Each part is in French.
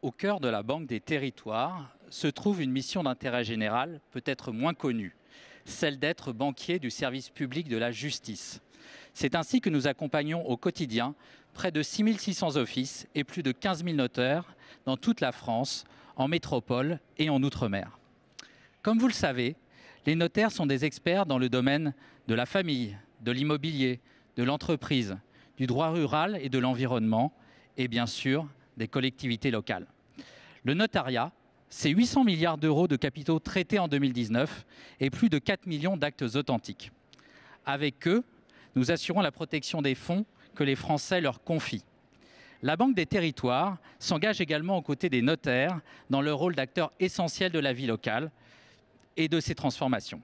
Au cœur de la Banque des Territoires se trouve une mission d'intérêt général peut-être moins connue, celle d'être banquier du service public de la justice. C'est ainsi que nous accompagnons au quotidien près de 6 600 offices et plus de 15 000 notaires dans toute la France, en métropole et en outre-mer. Comme vous le savez, les notaires sont des experts dans le domaine de la famille, de l'immobilier, de l'entreprise, du droit rural et de l'environnement et bien sûr des collectivités locales. Le notariat, c'est 800 milliards d'euros de capitaux traités en 2019 et plus de 4 millions d'actes authentiques. Avec eux, nous assurons la protection des fonds que les Français leur confient. La Banque des Territoires s'engage également aux côtés des notaires dans leur rôle d'acteurs essentiels de la vie locale et de ses transformations.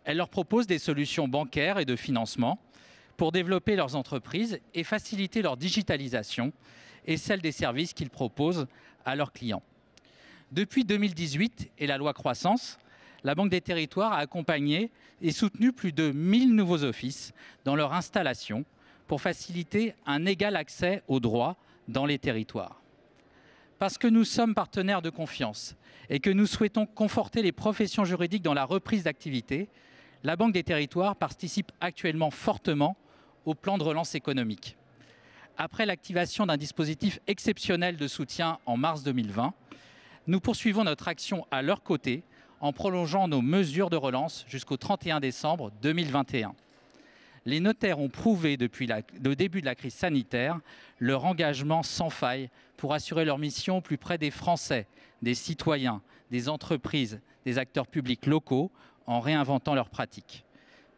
Elle leur propose des solutions bancaires et de financement pour développer leurs entreprises et faciliter leur digitalisation et celle des services qu'ils proposent à leurs clients. Depuis 2018 et la loi Croissance, la Banque des Territoires a accompagné et soutenu plus de 1000 nouveaux offices dans leur installation pour faciliter un égal accès aux droits dans les territoires. Parce que nous sommes partenaires de confiance et que nous souhaitons conforter les professions juridiques dans la reprise d'activité, la Banque des Territoires participe actuellement fortement au plan de relance économique. Après l'activation d'un dispositif exceptionnel de soutien en mars 2020, nous poursuivons notre action à leur côté en prolongeant nos mesures de relance jusqu'au 31 décembre 2021. Les notaires ont prouvé depuis le début de la crise sanitaire leur engagement sans faille pour assurer leur mission au plus près des Français, des citoyens, des entreprises, des acteurs publics locaux en réinventant leurs pratiques.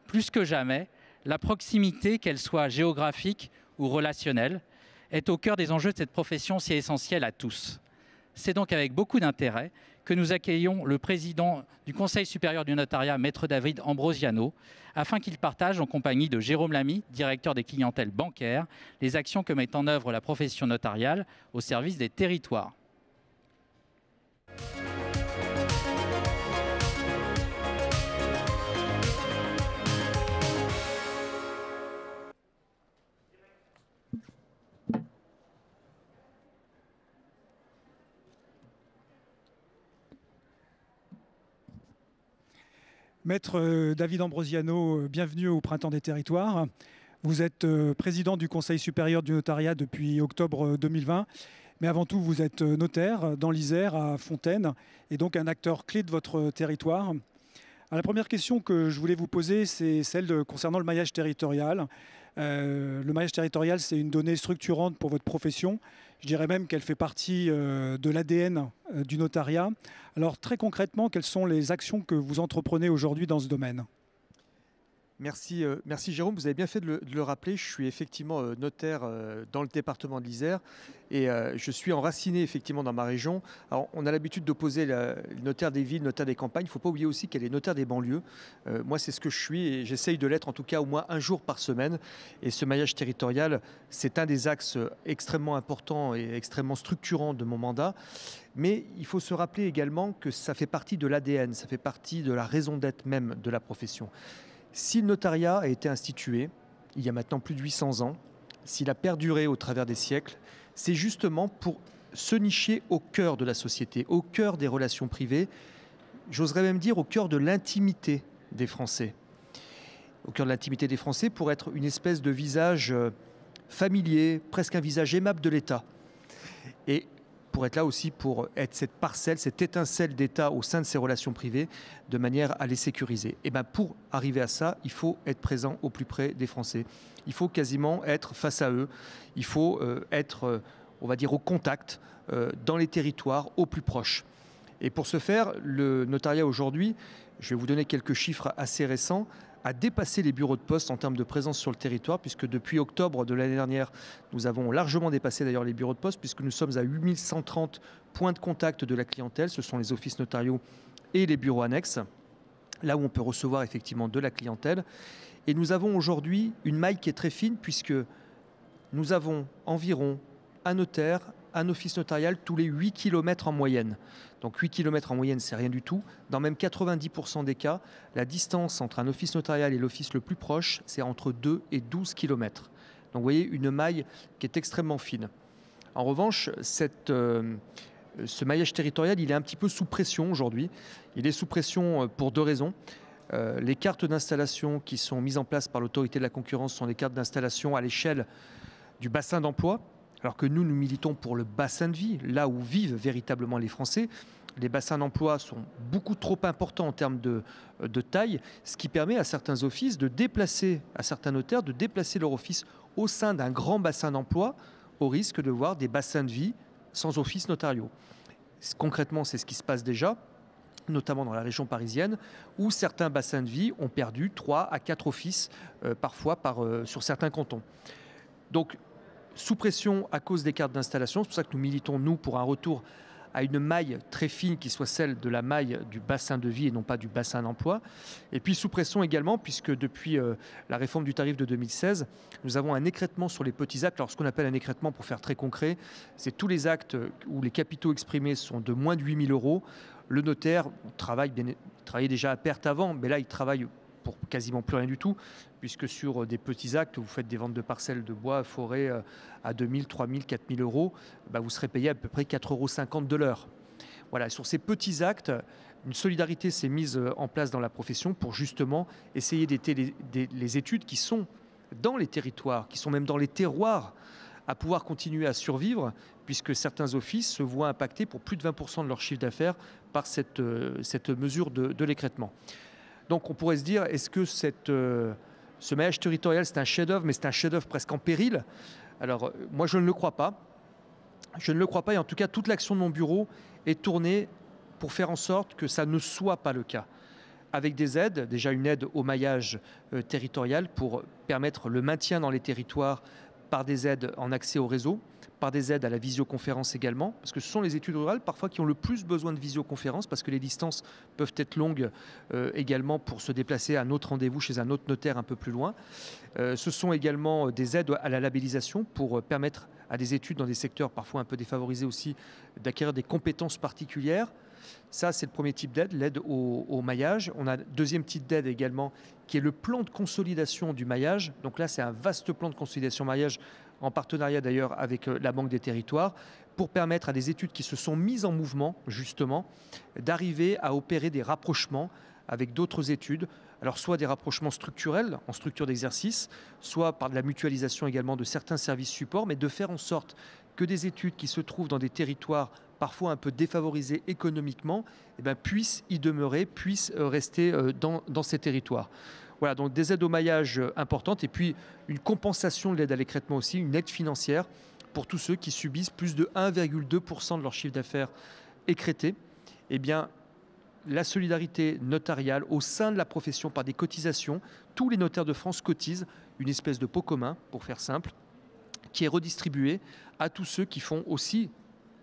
Plus que jamais, la proximité, qu'elle soit géographique ou relationnelle, est au cœur des enjeux de cette profession si essentielle à tous. C'est donc avec beaucoup d'intérêt que nous accueillons le président du Conseil supérieur du notariat, Maître David Ambrosiano, afin qu'il partage en compagnie de Jérôme Lamy, directeur des clientèles bancaires, les actions que met en œuvre la profession notariale au service des territoires. Maître David Ambrosiano, bienvenue au Printemps des Territoires. Vous êtes président du Conseil supérieur du notariat depuis octobre 2020. Mais avant tout, vous êtes notaire dans l'Isère, à Fontaine, et donc un acteur clé de votre territoire. Alors, la première question que je voulais vous poser, c'est celle concernant le maillage territorial. Le maillage territorial, c'est une donnée structurante pour votre profession. Je dirais même qu'elle fait partie de l'ADN du notariat. Alors très concrètement, quelles sont les actions que vous entreprenez aujourd'hui dans ce domaine ? Merci Jérôme, vous avez bien fait de le rappeler. Je suis effectivement notaire dans le département de l'Isère et je suis enraciné effectivement dans ma région. Alors, on a l'habitude d'opposer le notaire des villes, le notaire des campagnes. Il ne faut pas oublier aussi qu'il y a les notaires des banlieues. Moi, c'est ce que je suis et j'essaye de l'être en tout cas au moins un jour par semaine. Et ce maillage territorial, c'est un des axes extrêmement importants et extrêmement structurants de mon mandat. Mais il faut se rappeler également que ça fait partie de l'ADN, ça fait partie de la raison d'être même de la profession. Si le notariat a été institué il y a maintenant plus de 800 ans, s'il a perduré au travers des siècles, c'est justement pour se nicher au cœur de la société, au cœur des relations privées, j'oserais même dire au cœur de l'intimité des Français. Au cœur de l'intimité des Français pour être une espèce de visage familier, presque un visage aimable de l'État. Et pour être là aussi pour être cette parcelle, cette étincelle d'État au sein de ces relations privées, de manière à les sécuriser. Et bien pour arriver à ça, il faut être présent au plus près des Français. Il faut quasiment être face à eux. Il faut être, on va dire, au contact, dans les territoires, au plus proche. Et pour ce faire, le notariat aujourd'hui, je vais vous donner quelques chiffres assez récents, a dépassé les bureaux de poste en termes de présence sur le territoire, puisque depuis octobre de l'année dernière, nous avons largement dépassé d'ailleurs les bureaux de poste, puisque nous sommes à 8130 points de contact de la clientèle. Ce sont les offices notariaux et les bureaux annexes, là où on peut recevoir effectivement de la clientèle. Et nous avons aujourd'hui une maille qui est très fine, puisque nous avons environ un notaire, un office notarial tous les 8 km en moyenne. Donc 8 km en moyenne, c'est rien du tout. Dans même 90% des cas, la distance entre un office notarial et l'office le plus proche, c'est entre 2 et 12 km. Donc vous voyez, une maille qui est extrêmement fine. En revanche, ce maillage territorial, il est un petit peu sous pression aujourd'hui. Il est sous pression pour 2 raisons. Les cartes d'installation qui sont mises en place par l'autorité de la concurrence sont des cartes d'installation à l'échelle du bassin d'emploi, alors que nous militons pour le bassin de vie, là où vivent véritablement les Français. Les bassins d'emploi sont beaucoup trop importants en termes de taille, ce qui permet à certains offices de déplacer, à certains notaires, de déplacer leur office au sein d'un grand bassin d'emploi, au risque de voir des bassins de vie sans offices notariaux. Concrètement, c'est ce qui se passe déjà, notamment dans la région parisienne, où certains bassins de vie ont perdu 3 à 4 offices, parfois sur certains cantons. Donc, sous pression à cause des cartes d'installation, c'est pour ça que nous militons, nous, pour un retour à une maille très fine qui soit celle de la maille du bassin de vie et non pas du bassin d'emploi. Et puis sous pression également, puisque depuis la réforme du tarif de 2016, nous avons un écrêtement sur les petits actes. Alors ce qu'on appelle un écrêtement, pour faire très concret, c'est tous les actes où les capitaux exprimés sont de moins de 8 000 €. Le notaire travaillait déjà à perte avant, mais là il travaille pour quasiment plus rien du tout, puisque sur des petits actes, vous faites des ventes de parcelles de bois, forêt à 2 000, 3 000, 4 000 €, vous serez payé à peu près 4,50 € de l'heure. Voilà, sur ces petits actes, une solidarité s'est mise en place dans la profession pour justement essayer d'aider les études qui sont dans les territoires, qui sont même dans les terroirs, à pouvoir continuer à survivre, puisque certains offices se voient impactés pour plus de 20% de leur chiffre d'affaires par cette mesure de l'écrêtement. Donc on pourrait se dire, est-ce que ce maillage territorial, c'est un chef-d'œuvre, mais c'est un chef-d'œuvre presque en péril? Alors moi, je ne le crois pas. Je ne le crois pas, et en tout cas, toute l'action de mon bureau est tournée pour faire en sorte que ça ne soit pas le cas. Avec des aides, déjà une aide au maillage territorial pour permettre le maintien dans les territoires par des aides en accès au réseau, par des aides à la visioconférence également, parce que ce sont les études rurales parfois qui ont le plus besoin de visioconférence, parce que les distances peuvent être longues également pour se déplacer à un autre rendez-vous chez un autre notaire un peu plus loin. Ce sont également des aides à la labellisation pour permettre à des études dans des secteurs parfois un peu défavorisés aussi d'acquérir des compétences particulières. Ça, c'est le premier type d'aide, l'aide au maillage. On a un deuxième type d'aide également, qui est le plan de consolidation du maillage. Donc là, c'est un vaste plan de consolidation maillage, en partenariat d'ailleurs avec la Banque des Territoires, pour permettre à des études qui se sont mises en mouvement, justement, d'arriver à opérer des rapprochements avec d'autres études. Alors soit des rapprochements structurels, en structure d'exercice, soit par de la mutualisation également de certains services supports, mais de faire en sorte que des études qui se trouvent dans des territoires parfois un peu défavorisés économiquement, puissent y demeurer, puissent rester dans ces territoires. Voilà, donc des aides au maillage importantes, et puis une compensation de l'aide à l'écrêtement aussi, une aide financière pour tous ceux qui subissent plus de 1,2% de leur chiffre d'affaires écrêté. Eh bien, la solidarité notariale au sein de la profession par des cotisations, tous les notaires de France cotisent une espèce de pot commun, pour faire simple, qui est redistribué à tous ceux qui font aussi,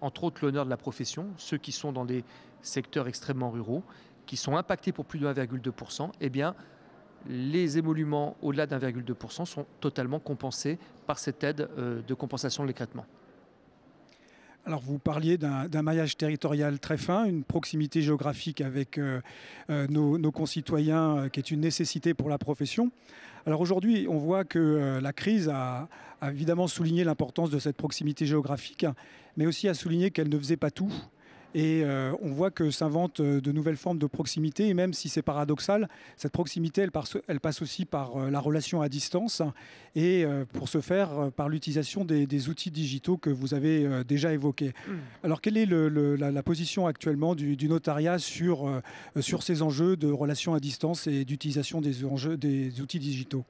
entre autres, l'honneur de la profession, ceux qui sont dans des secteurs extrêmement ruraux, qui sont impactés pour plus de 1,2%, eh bien, les émoluments au-delà d'1,2% sont totalement compensés par cette aide de compensation de l'écrêtement. Alors vous parliez d'un maillage territorial très fin, une proximité géographique avec nos concitoyens qui est une nécessité pour la profession. Alors aujourd'hui, on voit que la crise a évidemment souligné l'importance de cette proximité géographique, mais aussi a souligné qu'elle ne faisait pas tout. Et on voit que s'inventent de nouvelles formes de proximité. Et même si c'est paradoxal, cette proximité, elle passe aussi par la relation à distance. Et pour ce faire, par l'utilisation des outils digitaux que vous avez déjà évoqués. Alors, quelle est la position actuellement du notariat sur ces enjeux de relation à distance et d'utilisation des outils digitaux?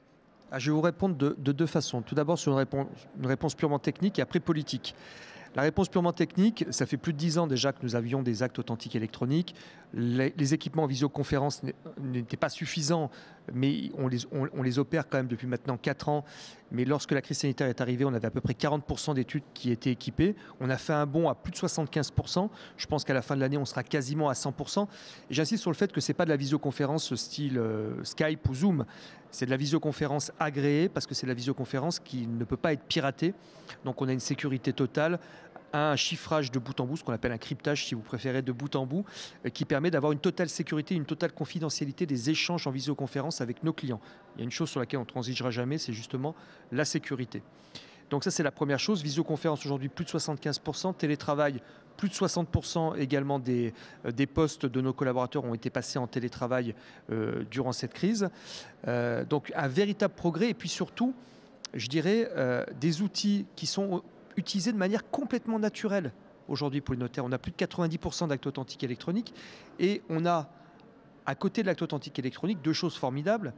Je vais vous répondre de 2 façons. Tout d'abord sur une réponse purement technique et après politique. La réponse purement technique, ça fait plus de 10 ans déjà que nous avions des actes authentiques électroniques. Les équipements en visioconférence n'étaient pas suffisants, mais on les opère quand même depuis maintenant 4 ans. Mais lorsque la crise sanitaire est arrivée, on avait à peu près 40% d'études qui étaient équipées. On a fait un bond à plus de 75%. Je pense qu'à la fin de l'année, on sera quasiment à 100%. Et j'insiste sur le fait que ce n'est pas de la visioconférence style Skype ou Zoom. C'est de la visioconférence agréée, parce que c'est de la visioconférence qui ne peut pas être piratée. Donc on a une sécurité totale, un chiffrage de bout en bout, ce qu'on appelle un cryptage si vous préférez, de bout en bout, qui permet d'avoir une totale sécurité, une totale confidentialité des échanges en visioconférence avec nos clients. Il y a une chose sur laquelle on ne transigera jamais, c'est justement la sécurité. Donc ça, c'est la première chose. Visioconférence aujourd'hui, plus de 75%. Télétravail, plus de 60% également des postes de nos collaborateurs ont été passés en télétravail durant cette crise. Donc un véritable progrès. Et puis surtout, je dirais, des outils qui sont utilisés de manière complètement naturelle aujourd'hui pour les notaires. On a plus de 90% d'actes authentiques électroniques. Et on a, à côté de l'acte authentique électronique, deux choses formidables.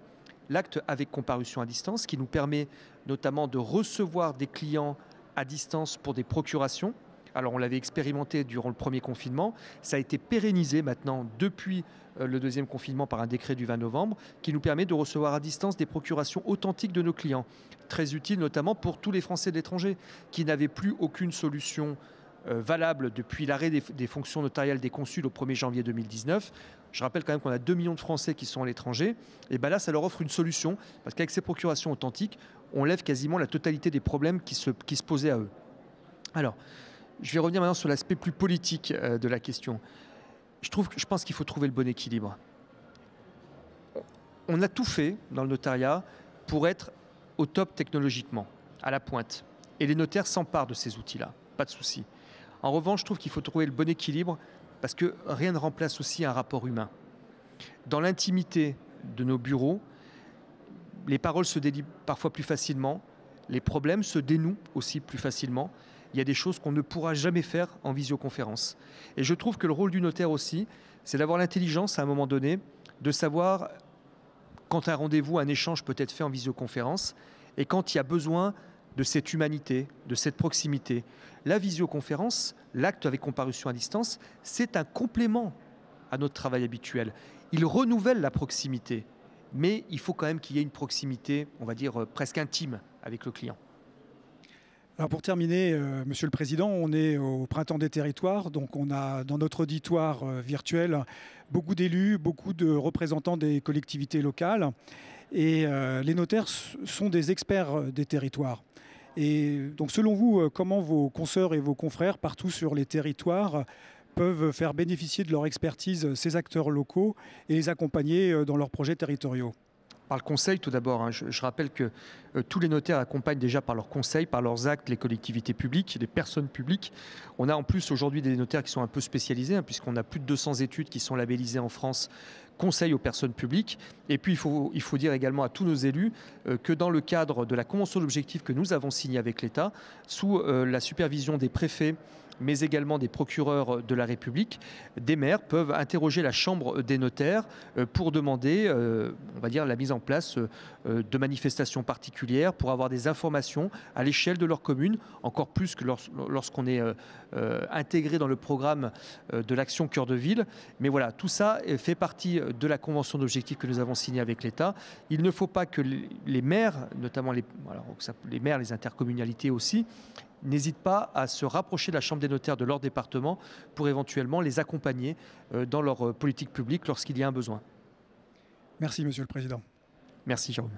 L'acte avec comparution à distance qui nous permet notamment de recevoir des clients à distance pour des procurations. Alors on l'avait expérimenté durant le premier confinement, ça a été pérennisé maintenant depuis le deuxième confinement par un décret du 20 novembre qui nous permet de recevoir à distance des procurations authentiques de nos clients. Très utile notamment pour tous les Français de l'étranger qui n'avaient plus aucune solution valable depuis l'arrêt des fonctions notariales des consuls au 1er janvier 2019. Je rappelle quand même qu'on a 2 millions de Français qui sont à l'étranger. Et bien là, ça leur offre une solution parce qu'avec ces procurations authentiques, on lève quasiment la totalité des problèmes qui se posaient à eux. Alors, je vais revenir maintenant sur l'aspect plus politique de la question. Je pense qu'il faut trouver le bon équilibre. On a tout fait dans le notariat pour être au top technologiquement, à la pointe. Et les notaires s'emparent de ces outils-là, pas de souci. En revanche, je trouve qu'il faut trouver le bon équilibre parce que rien ne remplace aussi un rapport humain. Dans l'intimité de nos bureaux, les paroles se délient parfois plus facilement, les problèmes se dénouent aussi plus facilement. Il y a des choses qu'on ne pourra jamais faire en visioconférence. Et je trouve que le rôle du notaire aussi, c'est d'avoir l'intelligence à un moment donné, de savoir quand un rendez-vous, un échange peut être fait en visioconférence et quand il y a besoin de cette humanité, de cette proximité. La visioconférence, l'acte avec comparution à distance, c'est un complément à notre travail habituel. Il renouvelle la proximité, mais il faut quand même qu'il y ait une proximité, on va dire, presque intime avec le client. Alors pour terminer, Monsieur le Président, on est au Printemps des territoires, donc on a dans notre auditoire virtuel beaucoup d'élus, beaucoup de représentants des collectivités locales. Et les notaires sont des experts des territoires. Et donc selon vous, comment vos consoeurs et vos confrères partout sur les territoires peuvent faire bénéficier de leur expertise ces acteurs locaux et les accompagner dans leurs projets territoriaux ? Par le conseil, tout d'abord, je rappelle que tous les notaires accompagnent déjà par leurs conseils, par leurs actes, les collectivités publiques, les personnes publiques. On a en plus aujourd'hui des notaires qui sont un peu spécialisés, puisqu'on a plus de 200 études qui sont labellisées en France, conseil aux personnes publiques. Et puis il faut dire également à tous nos élus que dans le cadre de la convention d'objectifs que nous avons signée avec l'État, sous la supervision des préfets, mais également des procureurs de la République, des maires peuvent interroger la Chambre des notaires pour demander, on va dire, la mise en place de manifestations particulières, pour avoir des informations à l'échelle de leur commune, encore plus que lorsqu'on est intégré dans le programme de l'action Cœur de Ville. Mais voilà, tout ça fait partie de la convention d'objectifs que nous avons signée avec l'État. Il ne faut pas que les maires, notamment les maires, les intercommunalités aussi, n'hésitent pas à se rapprocher de la Chambre des notaires de leur département pour éventuellement les accompagner dans leur politique publique lorsqu'il y a un besoin. Merci, Monsieur le Président. Merci, Jérôme.